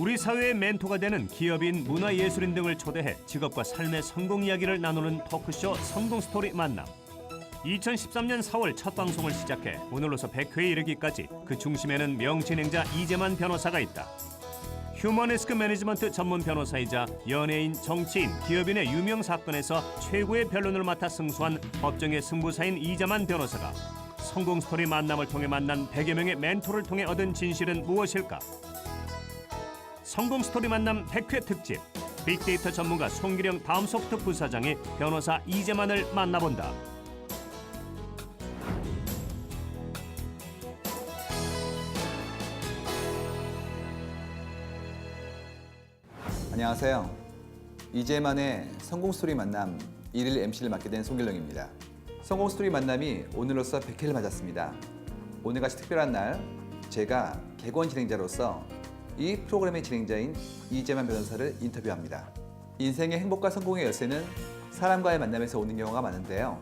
우리 사회의 멘토가 되는 기업인, 문화예술인 등을 초대해 직업과 삶의 성공 이야기를 나누는 토크쇼 성공스토리 만남. 2013년 4월 첫 방송을 시작해 오늘로서 100회에 이르기까지 그 중심에는 명진행자 이재만 변호사가 있다. 휴머니스크 매니지먼트 전문 변호사이자 연예인, 정치인, 기업인의 유명 사건에서 최고의 변론을 맡아 승수한 법정의 승부사인 이재만 변호사가 성공스토리 만남을 통해 만난 100여 명의 멘토를 통해 얻은 진실은 무엇일까? 성공스토리 만남 100회 특집, 빅데이터 전문가 송기령 다음소프트 부사장이 변호사 이재만을 만나본다. 안녕하세요. 이재만의 성공스토리 만남 1일 MC를 맡게 된 송길령입니다. 성공스토리 만남이 오늘로써 100회를 맞았습니다. 오늘같이 특별한 날, 제가 객원 진행자로서 이 프로그램의 진행자인 이재만 변호사를 인터뷰합니다. 인생의 행복과 성공의 열쇠는 사람과의 만남에서 오는 경우가 많은데요.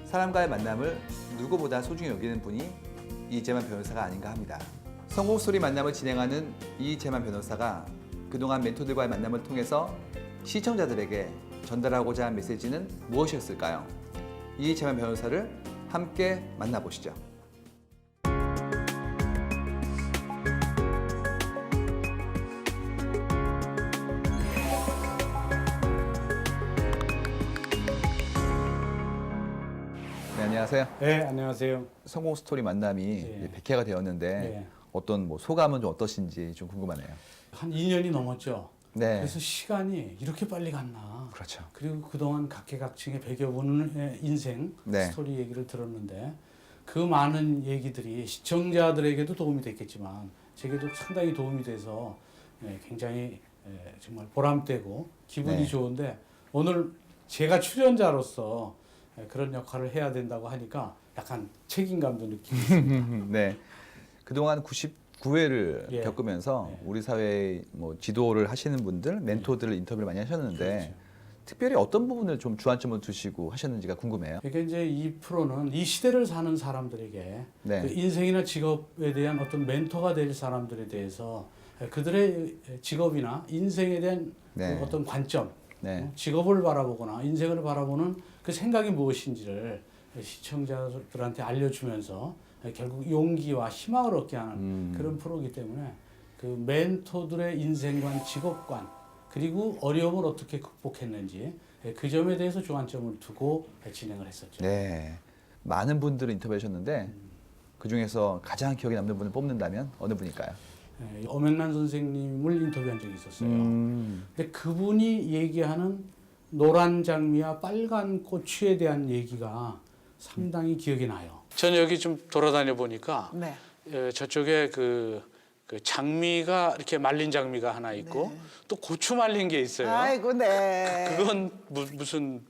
사람과의 만남을 누구보다 소중히 여기는 분이 이재만 변호사가 아닌가 합니다. 성공스토리 만남을 진행하는 이재만 변호사가 그동안 멘토들과의 만남을 통해서 시청자들에게 전달하고자 한 메시지는 무엇이었을까요? 이재만 변호사를 함께 만나보시죠. 네, 안녕하세요. 네, 안녕하세요. 성공스토리 만남이 네. 100회가 되었는데 네. 어떤 소감은 좀 어떠신지 좀 궁금하네요. 한 2년이 넘었죠. 네. 그래서 시간이 이렇게 빨리 갔나. 그렇죠. 그리고 그동안 각계각층의 100여 분의 인생 네. 스토리 얘기를 들었는데 그 많은 얘기들이 시청자들에게도 도움이 됐겠지만 제게도 상당히 도움이 돼서 굉장히 정말 보람되고 기분이 네. 좋은데 오늘 제가 출연자로서 그런 역할을 해야 된다고 하니까 약간 책임감도 느끼고 있습니다. 네. 그동안 99회를 예. 겪으면서 예. 우리 사회의 뭐 지도를 하시는 분들, 멘토들을 인터뷰를 많이 하셨는데 그렇죠. 특별히 어떤 부분을 좀 주안점을 두시고 하셨는지가 궁금해요. 그러니까 이제 이 프로는 이 시대를 사는 사람들에게 네. 그 인생이나 직업에 대한 어떤 멘토가 될 사람들에 대해서 그들의 직업이나 인생에 대한 네. 그 어떤 관점, 네. 직업을 바라보거나 인생을 바라보는 그 생각이 무엇인지를 시청자들한테 알려주면서 결국 용기와 희망을 얻게 하는 그런 프로이기 때문에 그 멘토들의 인생관, 직업관, 그리고 어려움을 어떻게 극복했는지 그 점에 대해서 주안점을 두고 진행을 했었죠. 네. 많은 분들을 인터뷰하셨는데 그 중에서 가장 기억에 남는 분을 뽑는다면 어느 분일까요? 엄영란 선생님을 인터뷰한 적이 있었어요. 음. 근데 그분이 얘기하는 노란 장미와 빨간 고추에 대한 얘기가 상당히 기억이 나요. 저는 여기 좀 돌아다녀 보니까 네. 저쪽에 그 장미가 이렇게 말린 장미가 하나 있고 네. 또 고추 말린 게 있어요. 아이고, 네. 그건 무슨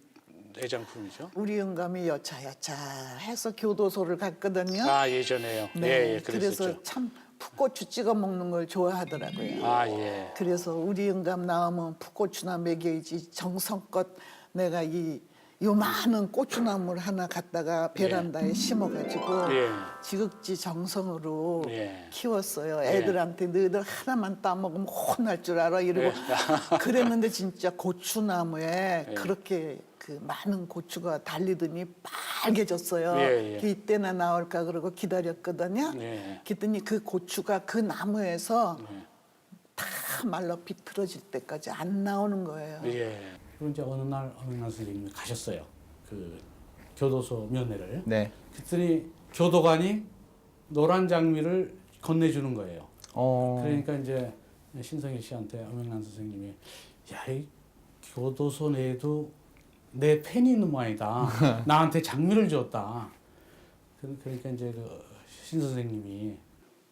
애장품이죠? 우리 영감이 여차여차 해서 교도소를 갔거든요. 아, 예전에요. 네. 예, 그랬었죠. 그래서 참 풋고추 찍어 먹는 걸 좋아하더라고요. 아, 예. 그래서 우리 영감 나오면 풋고추나 먹여야지 정성껏 내가 요 많은 고추나무를 하나 갖다가 베란다에 심어가지고 예. 지극지 정성으로 예. 키웠어요. 예. 애들한테 너희들 하나만 따먹으면 혼날 줄 알아 이러고 예. 그랬는데 진짜 고추나무에 예. 그렇게 그 많은 고추가 달리더니 빨개졌어요. 예, 예. 이때나 나올까 그러고 기다렸거든요. 예. 그랬더니 그 고추가 그 나무에서 예. 다 말라 비틀어질 때까지 안 나오는 거예요. 예. 그리고 이제 어느 날 엄영란 선생님이 가셨어요. 그 교도소 면회를. 네. 그랬더니 교도관이 노란 장미를 건네주는 거예요. 그러니까 이제 신성일 씨한테 엄영란 선생님이 야, 이 교도소 내에도 내 팬이 있는 모양이다. 나한테 장미를 줬다. 그러니까 이제 그 신 선생님이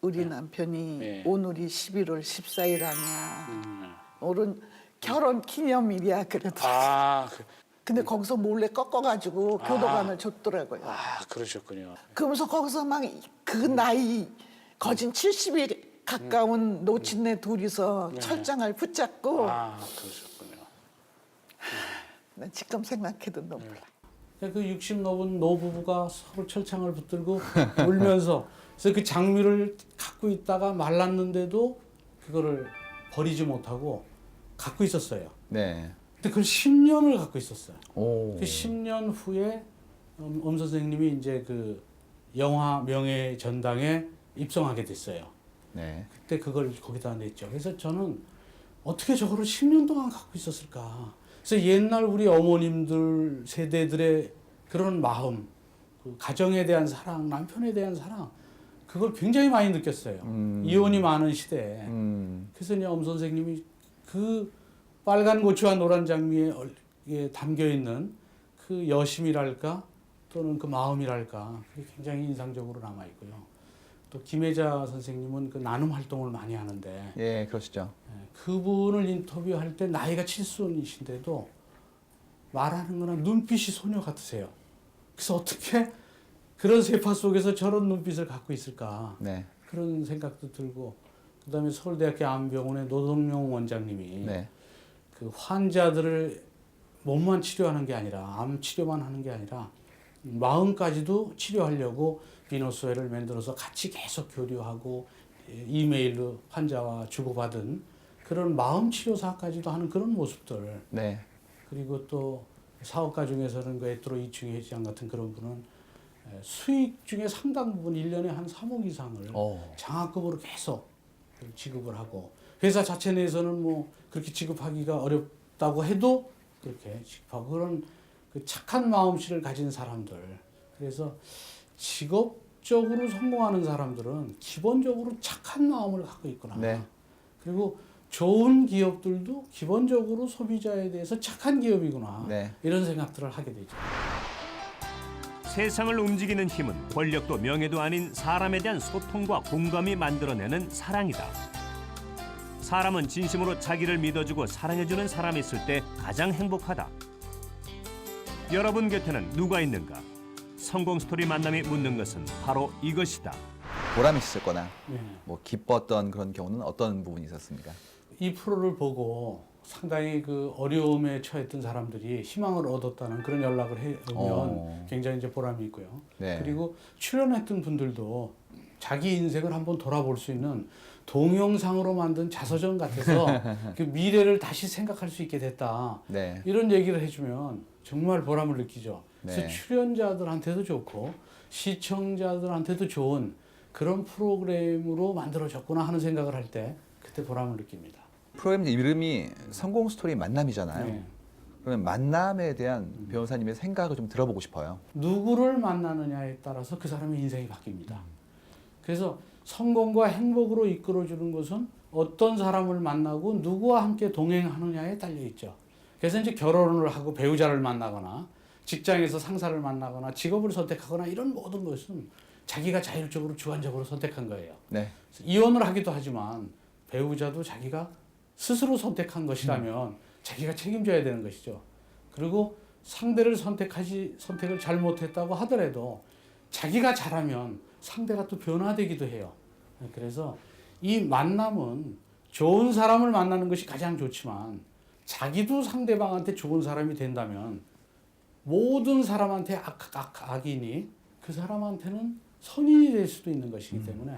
우리 남편이 네. 오늘이 11월 14일 아니야. 오늘 결혼 기념일이야 그래도. 근데 거기서 몰래 꺾어가지고 교도관을 줬더라고요. 그러셨군요. 그러면서 거기서 막 그 나이 거진 70이 가까운 노친네 둘이서 철장을 붙잡고 그러셨군요. 난 지금 생각해도 너무 그 60 넘은 노부부가 서로 철창을 붙들고 울면서 그래서 그 장미를 갖고 있다가 말랐는데도 그거를 버리지 못하고 갖고 있었어요. 네. 근데 그걸 10년을 갖고 있었어요. 오. 그 10년 후에 엄 선생님이 이제 그 영화 명예 전당에 입성하게 됐어요. 네. 그때 그걸 거기다 냈죠. 그래서 저는 어떻게 저거를 10년 동안 갖고 있었을까? 그래서 옛날 우리 어머님들 세대들의 그런 마음, 그 가정에 대한 사랑, 남편에 대한 사랑, 그걸 굉장히 많이 느꼈어요. 이혼이 많은 시대에. 그래서 이제 엄 선생님이 그 빨간 고추와 노란 장미에 담겨 있는 그 여심이랄까 또는 그 마음이랄까 그게 굉장히 인상적으로 남아 있고요. 또 김혜자 선생님은 그 나눔 활동을 많이 하는데 예, 그러시죠. 그분을 인터뷰할 때 나이가 70이신데도 말하는 거나 눈빛이 소녀 같으세요. 그래서 어떻게 그런 세파 속에서 저런 눈빛을 갖고 있을까 네. 그런 생각도 들고 그다음에 서울대학교 암병원의 노동용 원장님이 네. 그 환자들을 몸만 치료하는 게 아니라 암 치료만 하는 게 아니라 마음까지도 치료하려고 비노스웰을 만들어서 같이 계속 교류하고 이메일로 환자와 주고받은 그런 마음 치료사까지도 하는 그런 모습들. 네. 그리고 또 사업가 중에서는 그 에트로 이충희 회장 같은 그런 분은 수익 중에 상당 부분 1년에 한 3억 이상을 장학금으로 계속 지급을 하고 회사 자체 내에서는 뭐 그렇게 지급하기가 어렵다고 해도 그렇게 지급하고 그런 그 착한 마음씨를 가진 사람들. 그래서 직업적으로 성공하는 사람들은 기본적으로 착한 마음을 갖고 있구나. 네. 그리고 좋은 기업들도 기본적으로 소비자에 대해서 착한 기업이구나. 네. 이런 생각들을 하게 되죠. 세상을 움직이는 힘은 권력도 명예도 아닌 사람에 대한 소통과 공감이 만들어내는 사랑이다. 사람은 진심으로 자기를 믿어주고 사랑해주는 사람이 있을 때 가장 행복하다. 여러분 곁에는 누가 있는가? 성공 스토리 만남이 묻는 것은 바로 이것이다. 보람이 있었거나 네. 뭐 기뻤던 그런 경우는 어떤 부분이 있었습니까? 이 프로를 보고 상당히 그 어려움에 처했던 사람들이 희망을 얻었다는 그런 연락을 해오면 굉장히 이제 보람이 있고요. 네. 그리고 출연했던 분들도 자기 인생을 한번 돌아볼 수 있는 동영상으로 만든 자서전 같아서 그 미래를 다시 생각할 수 있게 됐다. 네. 이런 얘기를 해주면 정말 보람을 느끼죠. 네. 그래서 출연자들한테도 좋고 시청자들한테도 좋은 그런 프로그램으로 만들어졌구나 하는 생각을 할 때 그때 보람을 느낍니다. 프로그램 이름이 성공 스토리 만남이잖아요. 네. 그러면 만남에 대한 변호사님의 생각을 좀 들어보고 싶어요. 누구를 만나느냐에 따라서 그 사람의 인생이 바뀝니다. 그래서 성공과 행복으로 이끌어주는 것은 어떤 사람을 만나고 누구와 함께 동행하느냐에 달려 있죠. 그래서 이제 결혼을 하고 배우자를 만나거나 직장에서 상사를 만나거나 직업을 선택하거나 이런 모든 것은 자기가 자율적으로 주관적으로 선택한 거예요. 네. 이혼을 하기도 하지만 배우자도 자기가 스스로 선택한 것이라면 자기가 책임져야 되는 것이죠. 그리고 상대를 선택을 잘못했다고 하더라도 자기가 잘하면 상대가 또 변화되기도 해요. 그래서 이 만남은 좋은 사람을 만나는 것이 가장 좋지만 자기도 상대방한테 좋은 사람이 된다면 모든 사람한테 악인이 그 사람한테는 선인이 될 수도 있는 것이기 때문에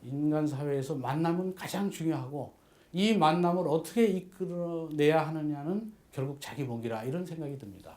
인간 사회에서 만남은 가장 중요하고 이 만남을 어떻게 이끌어내야 하느냐는 결국 자기 몫이라 이런 생각이 듭니다.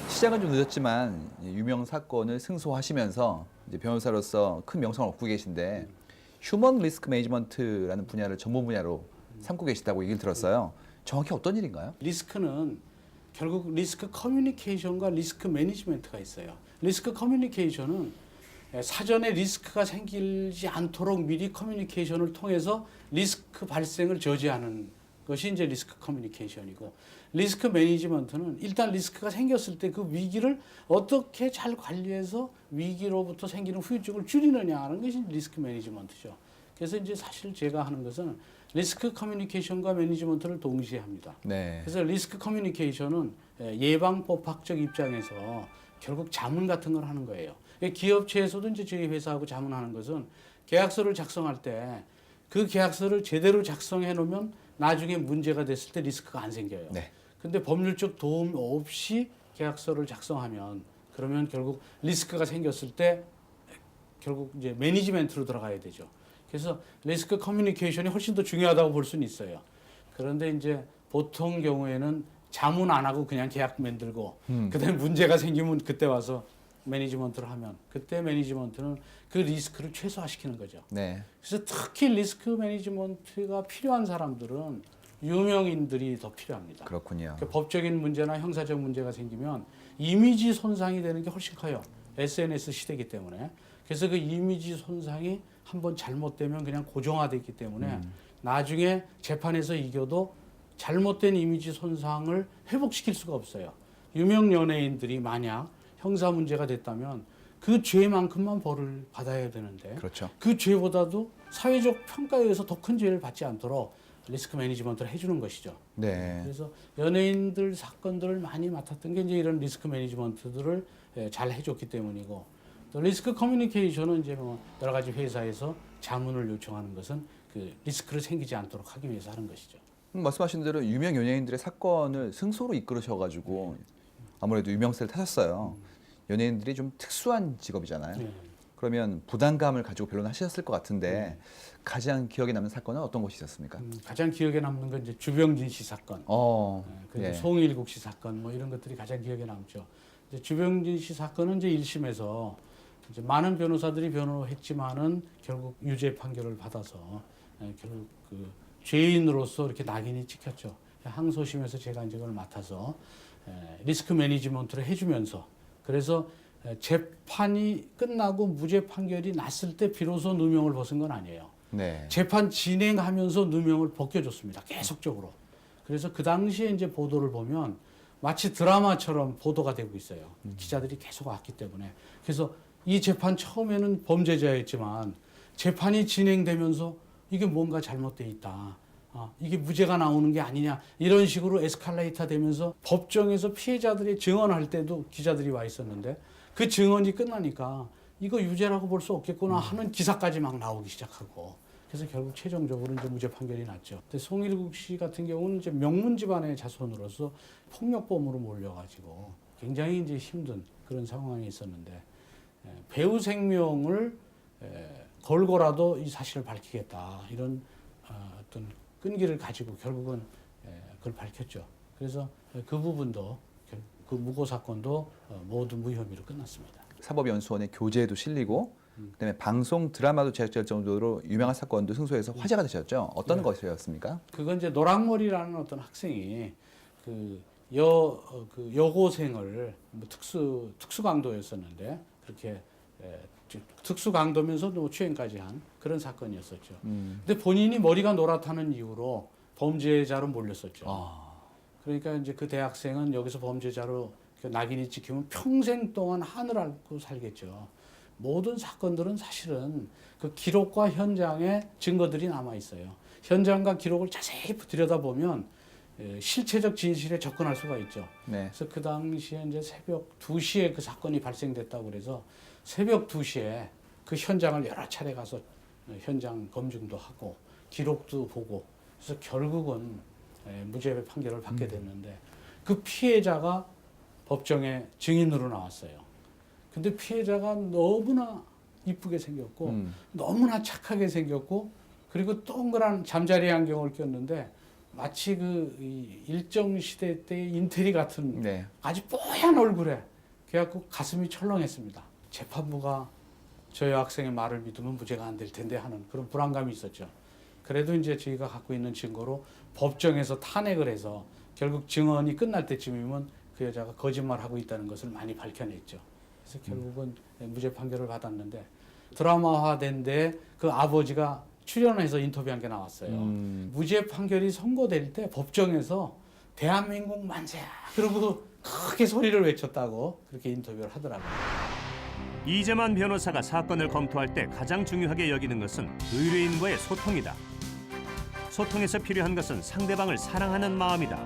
시작은 좀 늦었지만 유명 사건을 승소하시면서 이제 변호사로서 큰 명성을 얻고 계신데 휴먼 리스크 매니지먼트라는 분야를 전문 분야로 삼고 계시다고 얘기를 들었어요. 정확히 어떤 일인가요? 리스크는 결국 리스크 커뮤니케이션과 리스크 매니지먼트가 있어요. 리스크 커뮤니케이션은 사전에 리스크가 생기지 않도록 미리 커뮤니케이션을 통해서 리스크 발생을 저지하는 것이 이제 리스크 커뮤니케이션이고, 리스크 매니지먼트는 일단 리스크가 생겼을 때 그 위기를 어떻게 잘 관리해서 위기로부터 생기는 후유증을 줄이느냐 하는 것이 리스크 매니지먼트죠. 그래서 이제 사실 제가 하는 것은 리스크 커뮤니케이션과 매니지먼트를 동시에 합니다. 네. 그래서 리스크 커뮤니케이션은 예방법학적 입장에서 결국 자문 같은 걸 하는 거예요. 기업체에서도 이제 저희 회사하고 자문하는 것은 계약서를 작성할 때 그 계약서를 제대로 작성해 놓으면 나중에 문제가 됐을 때 리스크가 안 생겨요. 네. 근데 법률적 도움 없이 계약서를 작성하면 그러면 결국 리스크가 생겼을 때 결국 이제 매니지멘트로 들어가야 되죠. 그래서 리스크 커뮤니케이션이 훨씬 더 중요하다고 볼 수는 있어요. 그런데 이제 보통 경우에는 자문 안 하고 그냥 계약 만들고 그다음에 문제가 생기면 그때 와서 매니지먼트를 하면 그때 매니지먼트는 그 리스크를 최소화시키는 거죠. 네. 그래서 특히 리스크 매니지먼트가 필요한 사람들은 유명인들이 더 필요합니다. 그렇군요. 그 법적인 문제나 형사적 문제가 생기면 이미지 손상이 되는 게 훨씬 커요. SNS 시대이기 때문에. 그래서 그 이미지 손상이 한번 잘못되면 그냥 고정화돼 있기 때문에 나중에 재판에서 이겨도 잘못된 이미지 손상을 회복시킬 수가 없어요. 유명 연예인들이 만약 형사 문제가 됐다면 그 죄만큼만 벌을 받아야 되는데 그렇죠. 그 죄보다도 사회적 평가에 의해서 더 큰 죄를 받지 않도록 리스크 매니지먼트를 해주는 것이죠. 네. 그래서 연예인들 사건들을 많이 맡았던 게 이제 이런 리스크 매니지먼트들을 잘 해줬기 때문이고 또 리스크 커뮤니케이션은 이제 뭐 여러 가지 회사에서 자문을 요청하는 것은 그 리스크를 생기지 않도록 하기 위해서 하는 것이죠. 말씀하신 대로 유명 연예인들의 사건을 승소로 이끌으셔가지고 아무래도 유명세를 타셨어요. 연예인들이 좀 특수한 직업이잖아요. 네. 그러면 부담감을 가지고 변론을 하셨을 것 같은데 가장 기억에 남는 사건은 어떤 것이 있었습니까? 가장 기억에 남는 건 이제 주병진 씨 사건, 그리고 예. 송일국 씨 사건 뭐 이런 것들이 가장 기억에 남죠. 이제 주병진 씨 사건은 이제 1심에서 이제 많은 변호사들이 변호했지만은 결국 유죄 판결을 받아서 결국 그 죄인으로서 이렇게 낙인이 찍혔죠. 항소심에서 제가 이제 그걸 맡아서 리스크 매니지먼트를 해주면서 그래서 재판이 끝나고 무죄 판결이 났을 때 비로소 누명을 벗은 건 아니에요. 네. 재판 진행하면서 누명을 벗겨줬습니다. 계속적으로. 그래서 그 당시에 이제 보도를 보면 마치 드라마처럼 보도가 되고 있어요. 기자들이 계속 왔기 때문에. 그래서 이 재판 처음에는 범죄자였지만 재판이 진행되면서 이게 뭔가 잘못돼 있다. 이게 무죄가 나오는 게 아니냐. 이런 식으로 에스컬레이터 되면서 법정에서 피해자들이 증언할 때도 기자들이 와 있었는데 그 증언이 끝나니까 이거 유죄라고 볼 수 없겠구나 하는 기사까지 막 나오기 시작하고 그래서 결국 최종적으로 이제 무죄 판결이 났죠. 근데 송일국 씨 같은 경우는 이제 명문 집안의 자손으로서 폭력범으로 몰려가지고 굉장히 이제 힘든 그런 상황이 있었는데 배우 생명을 걸고라도 이 사실을 밝히겠다 이런 어떤 끈기를 가지고 결국은 그걸 밝혔죠. 그래서 그 부분도 그 무고 사건도 모두 무혐의로 끝났습니다. 사법연수원의 교재에도 실리고 그다음에 방송 드라마도 제작될 정도로 유명한 사건도 승소해서 화제가 되셨죠. 어떤 것이었습니까? 그건 이제 노랑머리라는 어떤 학생이 그 여고생을 뭐 특수 강도였었는데 그렇게 특수 강도면서 노추행까지 한 그런 사건이었었죠. 근데 본인이 머리가 노랗다는 이유로 범죄자로 몰렸었죠. 그러니까 이제 그 대학생은 여기서 범죄자로 낙인이 찍히면 평생 동안 하늘 앓고 살겠죠. 모든 사건들은 사실은 그 기록과 현장에 증거들이 남아 있어요. 현장과 기록을 자세히 들여다보면 실체적 진실에 접근할 수가 있죠. 네. 그래서 그 당시에 이제 새벽 2시에 그 사건이 발생됐다고 그래서 새벽 2시에 그 현장을 여러 차례 가서 현장 검증도 하고 기록도 보고 그래서 결국은 무죄 판결을 받게 됐는데 그 피해자가 법정에 증인으로 나왔어요. 근데 피해자가 너무나 이쁘게 생겼고 너무나 착하게 생겼고 그리고 동그란 잠자리 안경을 꼈는데 마치 그 일정 시대 때의 인테리 같은 네. 아주 뽀얀 얼굴에 그래갖고 가슴이 철렁했습니다. 재판부가 저 여학생의 말을 믿으면 무죄가 안 될 텐데 하는 그런 불안감이 있었죠. 그래도 이제 저희가 갖고 있는 증거로 법정에서 탄핵을 해서 결국 증언이 끝날 때쯤이면 그 여자가 거짓말하고 있다는 것을 많이 밝혀냈죠. 그래서 결국은 무죄 판결을 받았는데 드라마화된 데 그 아버지가 출연해서 인터뷰한 게 나왔어요. 무죄 판결이 선고될 때 법정에서 대한민국 만세! 그러고 크게 소리를 외쳤다고 그렇게 인터뷰를 하더라고요. 이재만 변호사가 사건을 검토할 때 가장 중요하게 여기는 것은 의뢰인과의 소통이다. 소통에서 필요한 것은 상대방을 사랑하는 마음이다.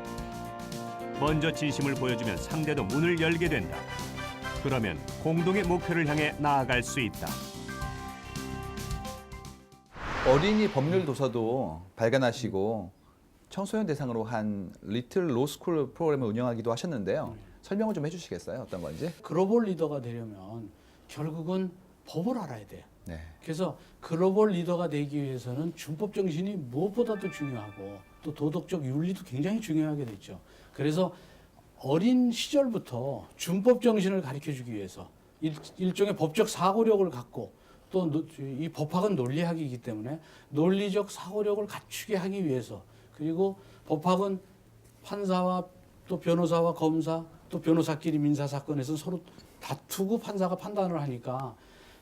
먼저 진심을 보여주면 상대도 문을 열게 된다. 그러면 공동의 목표를 향해 나아갈 수 있다. 어린이 법률 도서도 발간하시고 청소년 대상으로 한 리틀 로스쿨 프로그램을 운영하기도 하셨는데요. 설명을 좀 해주시겠어요? 어떤 건지? 글로벌 리더가 되려면 결국은 법을 알아야 돼요. 네. 그래서 글로벌 리더가 되기 위해서는 준법 정신이 무엇보다도 중요하고 또 도덕적 윤리도 굉장히 중요하게 됐죠. 그래서 어린 시절부터 준법 정신을 가르쳐 주기 위해서 일종의 법적 사고력을 갖고 또 이 법학은 논리학이기 때문에 논리적 사고력을 갖추게 하기 위해서 그리고 법학은 판사와 또 변호사와 검사 또 변호사끼리 민사 사건에서 서로 다투고 판사가 판단을 하니까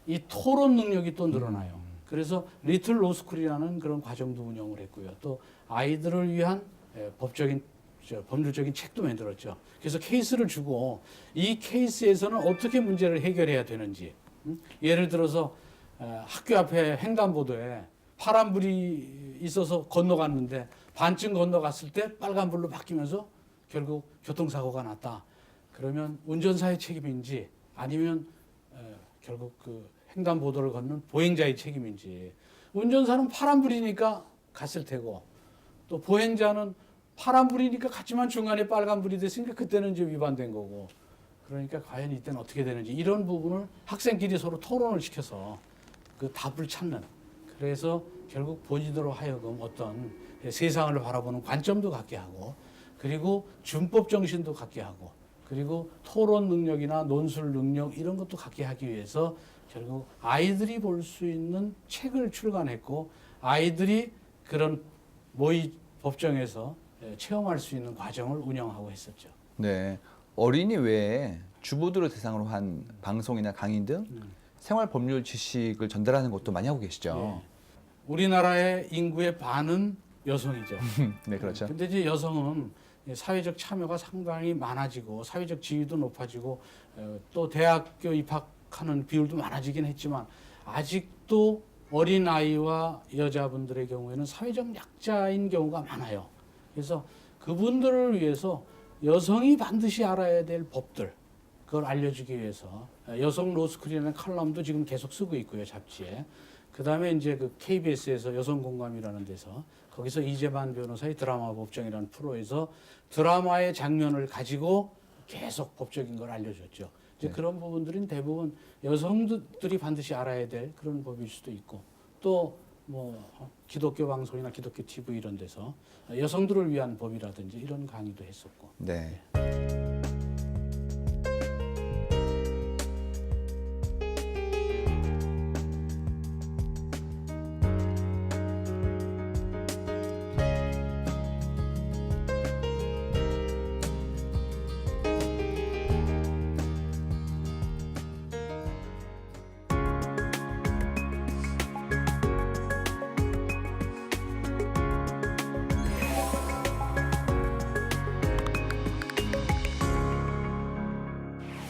이 토론 능력이 또 늘어나요. 그래서 리틀 로스쿨이라는 그런 과정도 운영을 했고요. 또 아이들을 위한 법률적인 책도 만들었죠. 그래서 케이스를 주고 이 케이스에서는 어떻게 문제를 해결해야 되는지. 예를 들어서 학교 앞에 횡단보도에 파란불이 있어서 건너갔는데 반쯤 건너갔을 때 빨간불로 바뀌면서 결국 교통사고가 났다. 그러면 운전사의 책임인지 아니면 결국 그 횡단보도를 걷는 보행자의 책임인지. 운전사는 파란불이니까 갔을 테고 또 보행자는 파란불이니까 갔지만 중간에 빨간불이 됐으니까 그때는 이제 위반된 거고. 그러니까 과연 이때는 어떻게 되는지 이런 부분을 학생끼리 서로 토론을 시켜서 그 답을 찾는. 그래서 결국 본인으로 하여금 어떤 세상을 바라보는 관점도 갖게 하고 그리고 준법 정신도 갖게 하고 그리고 토론 능력이나 논술 능력 이런 것도 갖게 하기 위해서 결국 아이들이 볼 수 있는 책을 출간했고 아이들이 그런 모의 법정에서 체험할 수 있는 과정을 운영하고 했었죠. 네. 어린이 외에 주부들을 대상으로 한 방송이나 강의 등 생활 법률 지식을 전달하는 것도 많이 하고 계시죠. 예. 우리나라의 인구의 반은 여성이죠. 네, 그렇죠. 근데 이제 여성은 사회적 참여가 상당히 많아지고 사회적 지위도 높아지고 또 대학교 입학하는 비율도 많아지긴 했지만 아직도 어린 아이와 여자분들의 경우에는 사회적 약자인 경우가 많아요. 그래서 그분들을 위해서 여성이 반드시 알아야 될 법들 그걸 알려주기 위해서 여성 로스쿨이라는 칼럼도 지금 계속 쓰고 있고요, 잡지에. 그다음에 이제 그 KBS에서 여성공감이라는 데서 거기서 이재만 변호사의 드라마 법정이라는 프로에서 드라마의 장면을 가지고 계속 법적인 걸 알려줬죠. 이제 네. 그런 부분들은 대부분 여성들이 반드시 알아야 될 그런 법일 수도 있고 또 뭐 기독교 방송이나 기독교 TV 이런 데서 여성들을 위한 법이라든지 이런 강의도 했었고. 네.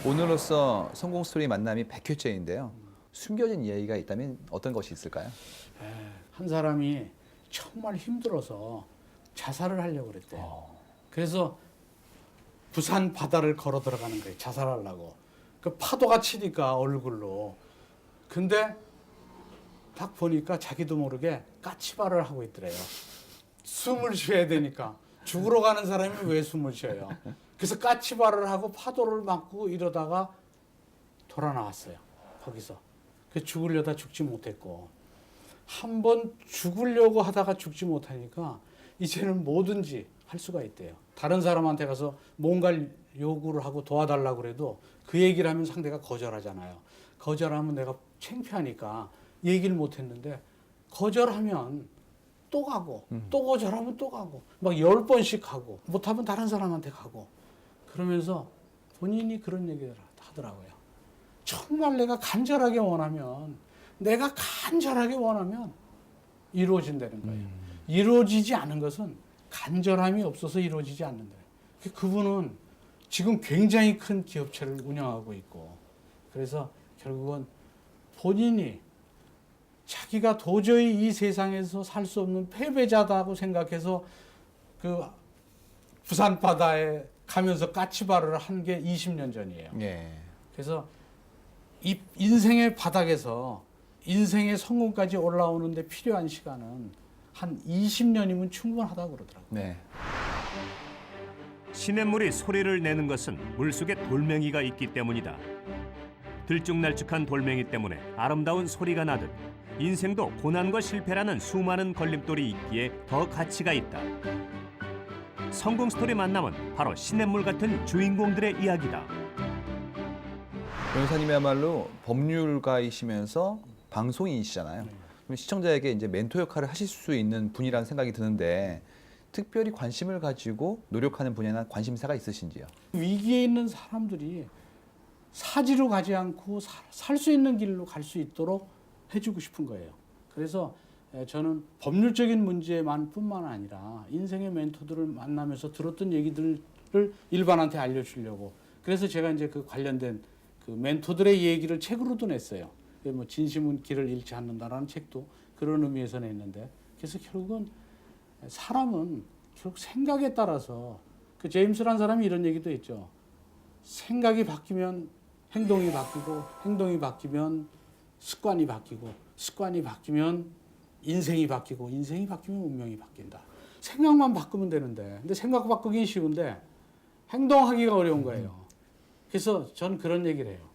오늘로써 성공 스토리 만남이 100회째인데요. 숨겨진 이야기가 있다면 어떤 것이 있을까요? 한 사람이 정말 힘들어서 자살을 하려고 그랬대요. 그래서 부산 바다를 걸어 들어가는 거예요. 자살하려고. 그 파도가 치니까 얼굴로. 근데 딱 보니까 자기도 모르게 까치발을 하고 있더래요. 숨을 쉬어야 되니까. 죽으러 가는 사람이 왜 숨을 쉬어요? 그래서 까치발을 하고 파도를 맞고 이러다가 돌아 나왔어요. 거기서. 그 죽으려다 죽지 못했고. 한 번 죽으려고 하다가 죽지 못하니까 이제는 뭐든지 할 수가 있대요. 다른 사람한테 가서 뭔가를 요구를 하고 도와달라고 그래도 그 얘기를 하면 상대가 거절하잖아요. 거절하면 내가 창피하니까 얘기를 못했는데 거절하면 또 가고 또 거절하면 또 가고 막 10번씩 가고 못하면 다른 사람한테 가고 그러면서 본인이 그런 얘기를 하더라고요. 정말 내가 간절하게 원하면 이루어진다는 거예요. 이루어지지 않은 것은 간절함이 없어서 이루어지지 않는다. 그분은 지금 굉장히 큰 기업체를 운영하고 있고 그래서 결국은 본인이 자기가 도저히 이 세상에서 살 수 없는 패배자다고 생각해서 그 부산 바다에 가면서 까치발을 한 게 20년 전이에요. 예. 그래서 이 인생의 바닥에서 인생의 성공까지 올라오는데 필요한 시간은 한 20년이면 충분하다고 그러더라고요. 네. 시냇물이 소리를 내는 것은 물속에 돌멩이가 있기 때문이다. 들쭉날쭉한 돌멩이 때문에 아름다운 소리가 나듯 인생도 고난과 실패라는 수많은 걸림돌이 있기에 더 가치가 있다. 성공 스토리 만남은 바로 시냇물 같은 주인공들의 이야기다. 변호사님이야말로 법률가이시면서 방송인이시잖아요. 그럼 시청자에게 이제 멘토 역할을 하실 수 있는 분이라는 생각이 드는데 특별히 관심을 가지고 노력하는 분야나 관심사가 있으신지요? 위기에 있는 사람들이 사지로 가지 않고 살 수 있는 길로 갈 수 있도록 해주고 싶은 거예요. 그래서 저는 법률적인 문제만뿐만 아니라 인생의 멘토들을 만나면서 들었던 얘기들을 일반한테 알려주려고. 그래서 제가 이제 그 관련된 그 멘토들의 얘기를 책으로도 냈어요. 뭐 진심은 길을 잃지 않는다라는 책도 그런 의미에서 냈는데, 그래서 결국은 사람은 결국 생각에 따라서, 그 제임스라는 사람이 이런 얘기도 했죠. 생각이 바뀌면 행동이 바뀌고, 행동이 바뀌면 습관이 바뀌고, 습관이 바뀌면 인생이 바뀌고, 인생이 바뀌면 운명이 바뀐다. 생각만 바꾸면 되는데, 근데 생각 바꾸기 쉬운데 행동하기가 어려운 거예요. 그래서 저는 그런 얘기를 해요.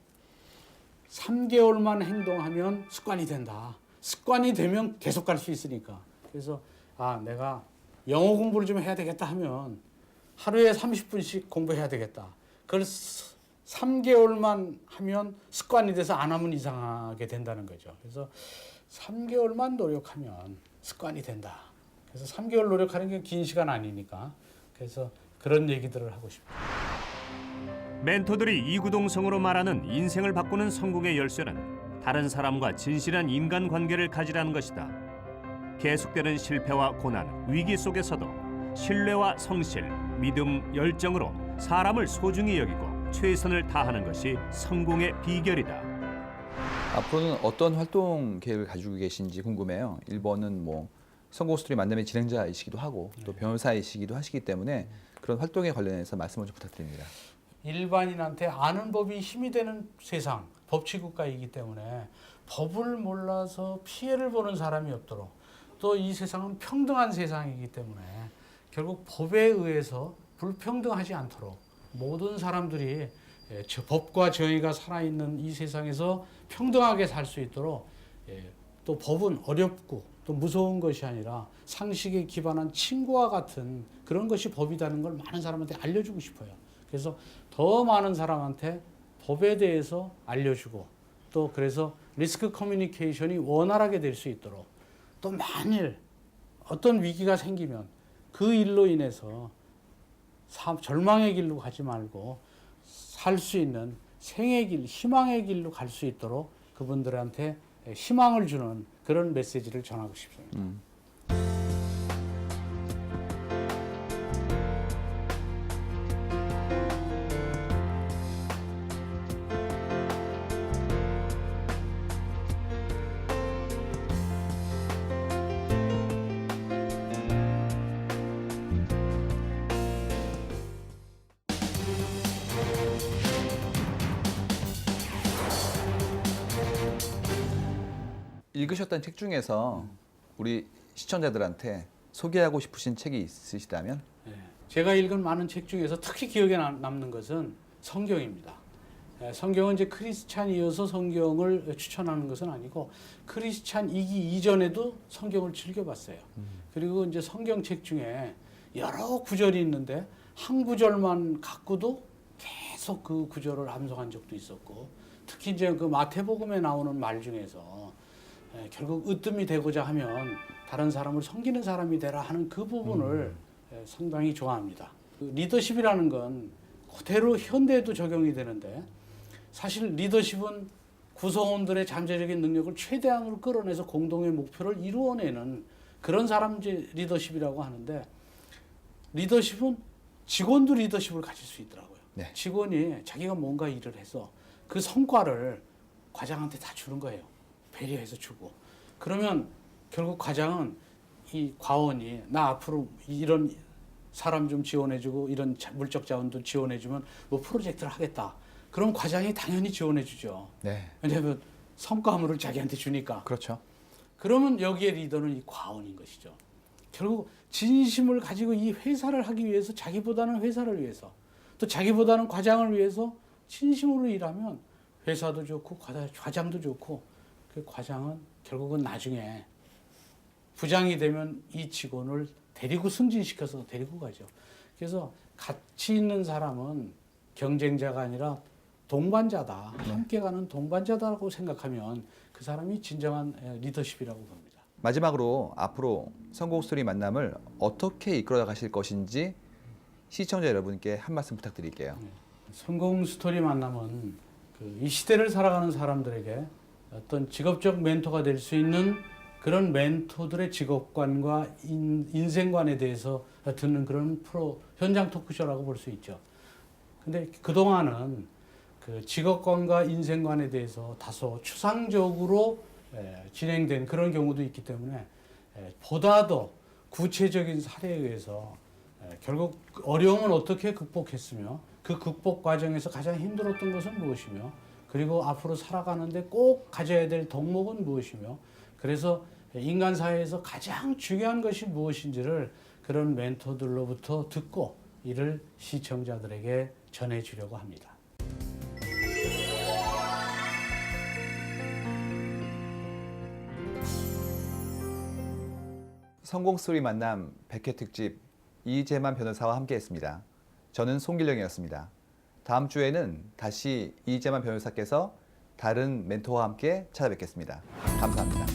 3개월만 행동하면 습관이 된다. 습관이 되면 계속 갈 수 있으니까. 그래서 내가 영어 공부를 좀 해야 되겠다 하면 하루에 30분씩 공부해야 되겠다. 그걸 3개월만 하면 습관이 돼서 안 하면 이상하게 된다는 거죠. 그래서 3개월만 노력하면 습관이 된다. 그래서 3개월 노력하는 게 긴 시간 아니니까. 그래서 그런 얘기들을 하고 싶어요. 멘토들이 이구동성으로 말하는 인생을 바꾸는 성공의 열쇠는 다른 사람과 진실한 인간관계를 가지라는 것이다. 계속되는 실패와 고난, 위기 속에서도 신뢰와 성실, 믿음, 열정으로 사람을 소중히 여기고 최선을 다하는 것이 성공의 비결이다. 앞으로는 어떤 활동 계획을 가지고 계신지 궁금해요. 1번은 뭐 성공 스토리 만남의 진행자이시기도 하고 또 변호사이시기도 하시기 때문에 그런 활동에 관련해서 말씀을 좀 부탁드립니다. 일반인한테 아는 법이 힘이 되는 세상, 법치국가이기 때문에 법을 몰라서 피해를 보는 사람이 없도록, 또 이 세상은 평등한 세상이기 때문에 결국 법에 의해서 불평등하지 않도록 모든 사람들이 법과 정의가 살아있는 이 세상에서 평등하게 살 수 있도록, 또 법은 어렵고 또 무서운 것이 아니라 상식에 기반한 친구와 같은 그런 것이 법이라는 걸 많은 사람한테 알려주고 싶어요. 그래서 더 많은 사람한테 법에 대해서 알려주고, 또 그래서 리스크 커뮤니케이션이 원활하게 될 수 있도록, 또 만일 어떤 위기가 생기면 그 일로 인해서 절망의 길로 가지 말고 살 수 있는 생의 길, 희망의 길로 갈 수 있도록 그분들한테 희망을 주는 그런 메시지를 전하고 싶습니다. 읽으셨던 책 중에서 우리 시청자들한테 소개하고 싶으신 책이 있으시다면? 제가 읽은 많은 책 중에서 특히 기억에 남는 것은 성경입니다. 성경은 이제 크리스찬이어서 성경을 추천하는 것은 아니고 크리스찬이기 이전에도 성경을 즐겨봤어요. 그리고 이제 성경책 중에 여러 구절이 있는데 한 구절만 갖고도 계속 그 구절을 암송한 적도 있었고, 특히 이제 그 마태복음에 나오는 말 중에서 결국 으뜸이 되고자 하면 다른 사람을 섬기는 사람이 되라 하는 그 부분을 상당히 좋아합니다. 그 리더십이라는 건 그대로 현대에도 적용이 되는데, 사실 리더십은 구성원들의 잠재적인 능력을 최대한으로 끌어내서 공동의 목표를 이루어내는 그런 사람이 리더십이라고 하는데, 리더십은 직원도 리더십을 가질 수 있더라고요. 네. 직원이 자기가 뭔가 일을 해서 그 성과를 과장한테 다 주는 거예요. 배려해서 주고. 그러면 결국 과장은 이 과원이 나 앞으로 이런 사람 좀 지원해주고 이런 물적 자원도 지원해주면 뭐 프로젝트를 하겠다. 그럼 과장이 당연히 지원해주죠. 네. 왜냐하면 성과물을 자기한테 주니까. 그렇죠. 그러면 여기에 리더는 이 과원인 것이죠. 결국 진심을 가지고 이 회사를 하기 위해서 자기보다는 회사를 위해서 또 자기보다는 과장을 위해서 진심으로 일하면 회사도 좋고 과장도 좋고 그 과장은 결국은 나중에 부장이 되면 이 직원을 데리고 승진시켜서 데리고 가죠. 그래서 가치 있는 사람은 경쟁자가 아니라 동반자다. 함께 가는 동반자다라고 생각하면 그 사람이 진정한 리더십이라고 봅니다. 마지막으로 앞으로 성공 스토리 만남을 어떻게 이끌어 가실 것인지 시청자 여러분께 한 말씀 부탁드릴게요. 성공 스토리 만남은 이 시대를 살아가는 사람들에게 어떤 직업적 멘토가 될 수 있는 그런 멘토들의 직업관과 인생관에 대해서 듣는 그런 현장 토크쇼라고 볼 수 있죠. 근데 그동안은 그 직업관과 인생관에 대해서 다소 추상적으로 진행된 그런 경우도 있기 때문에 보다 더 구체적인 사례에 의해서 결국 어려움을 어떻게 극복했으며 그 극복 과정에서 가장 힘들었던 것은 무엇이며 그리고 앞으로 살아가는데 꼭 가져야 될 덕목은 무엇이며 그래서 인간 사회에서 가장 중요한 것이 무엇인지를 그런 멘토들로부터 듣고 이를 시청자들에게 전해주려고 합니다. 성공 스토리 만남 100회 특집 이재만 변호사와 함께했습니다. 저는 송길영이었습니다. 다음 주에는 다시 이재만 변호사께서 다른 멘토와 함께 찾아뵙겠습니다. 감사합니다.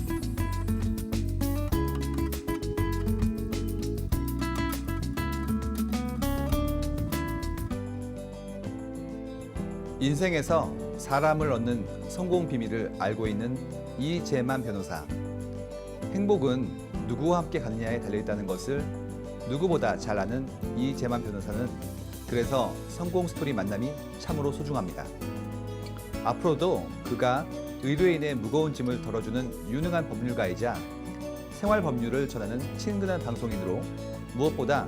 인생에서 사람을 얻는 성공 비밀을 알고 있는 이재만 변호사. 행복은 누구와 함께 가느냐에 달려있다는 것을 누구보다 잘 아는 이재만 변호사는 그래서 성공 스토리 만남이 참으로 소중합니다. 앞으로도 그가 의뢰인의 무거운 짐을 덜어주는 유능한 법률가이자 생활 법률을 전하는 친근한 방송인으로 무엇보다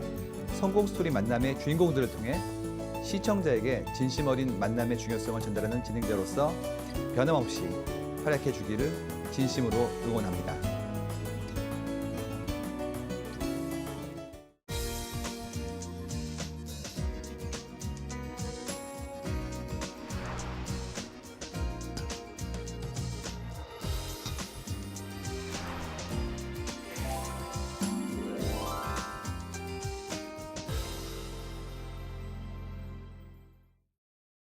성공 스토리 만남의 주인공들을 통해 시청자에게 진심 어린 만남의 중요성을 전달하는 진행자로서 변함없이 활약해 주기를 진심으로 응원합니다.